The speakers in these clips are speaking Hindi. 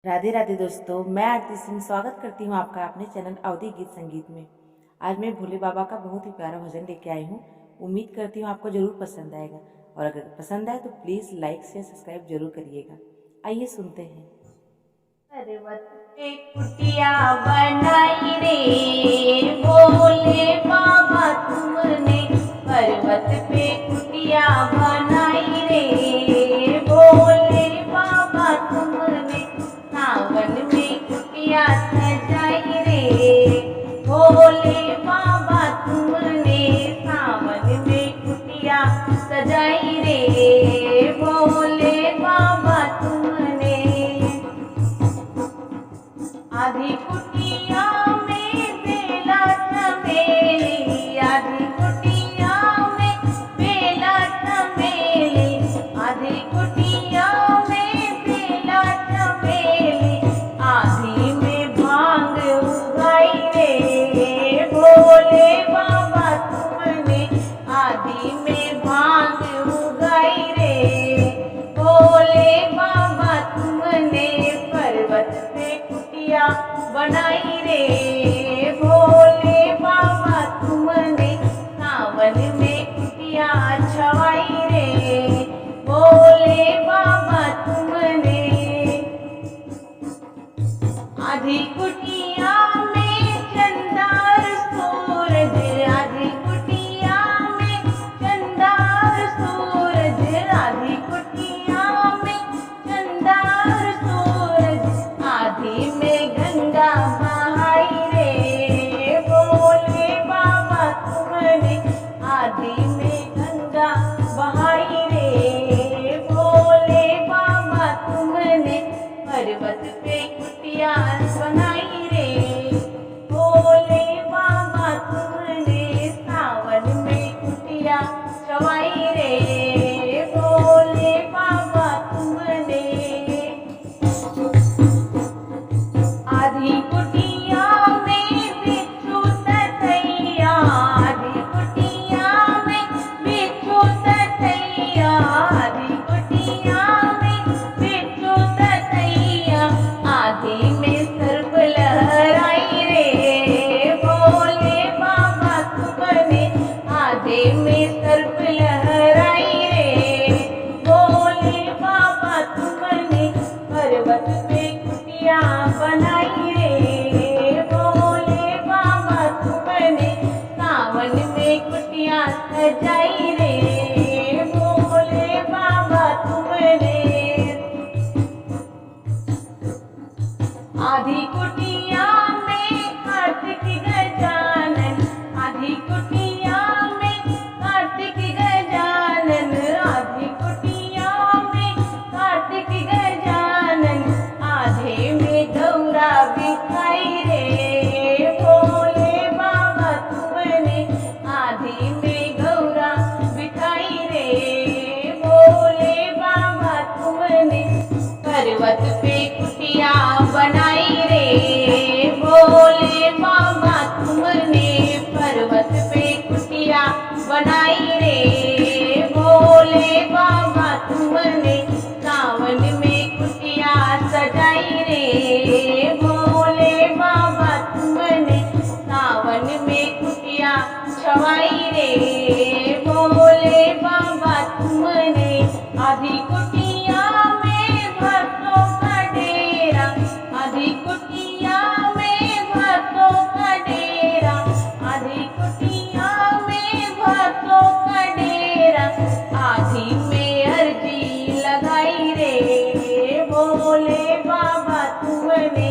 राधे राधे दोस्तों, मैं आरती सिंह स्वागत करती हूँ आपका अपने चैनल अवधि गीत संगीत में। आज मैं भोले बाबा का बहुत ही प्यारा भजन लेके आई हूँ। उम्मीद करती हूँ आपको जरूर पसंद आएगा, और अगर पसंद आए तो प्लीज़ लाइक शेयर सब्सक्राइब जरूर करिएगा। आइए सुनते हैं। पर्वत पे कुटिया बनाई रे भोले बाबा तुमने, पर्वत पे कुटिया बनाई रे भोले बाबा तुमने, सावन में कुटिया सजाई रे भोले बाबा तुमने, सावन में कुटिया सजाई रे भोले बाबा तुमने। आधी कुटिया में बेला चमेली, आधी कुटिया में बेला चमेली, आधी कुटिया में बेला चमेली, आधी में भांग उगाई रे भोले बाबा तुमने, आधी में भांग उगाई रे भोले बाबा तुमने, पर्वत पे कुटिया बनाई रे भोले बाबा तुमने, सावन में कुटिया छवाई रे भोले बाबा तुमने। आधी कुटिया में चंदार सूरज, आधी कुटिया में चंदार सूरज, आधी कुटिया में चंदार सूरज, आधी में गंगा बहाई रे भोले बाबा तुमने, आधी में गंगा बहाई रे भोले बाबा तुमने, पर्वत पे कुटिया बनाई रे भोले बाबा तुमने, सावन में कुटिया छवाई रे भोले बाबा तुमने। आधी कुटिया में बिच्छू ततैया, आधी कुटिया में बिच्छू ततैया, आधी कुटिया में बिच्छू ततैया, आधी में सर्प लहराई रे भोले बाबा तुमने, आधे में सर्प लहराई रे भोले बाबा तुमने, पर्वत पे कुटिया बनाई रे भोले बाबा तुमने, सावन में कुटिया सजाई रे भोले बाबा तुमने। आधी कुटिया में कार्तिक गजानन, आधी कुटिया में कार्तिक गजानन, आधी कुटिया में कार्तिक गजानन, आधे में गौरा बिठाई रे भोले बाबा तुमने, आधे में गौरा बिठाई रे भोले बाबा तुमने, पर्वत पे कुटिया बनाई रे भोले बाबा तुमने, पर्वत पे कुटिया बनाई रे भोले बाबा तुमने, सावन में कुटिया सजाई रे भोले बाबा तुमने, सावन में कुटिया छवाई रे भोले बाबा तुमने। आधी कुटिया में भक्तों का डेरा, आधी कुटिया में भक्तों का डेरा, आधी कुटिया में भक्तों का डेरा, आधी में अर्जी लगाई रे भोले बाबा तुमने,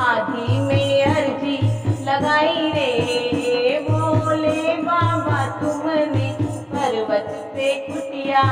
आधी में अर्जी लगाई रे भोले बाबा तुमने, पर्वत पे कुटिया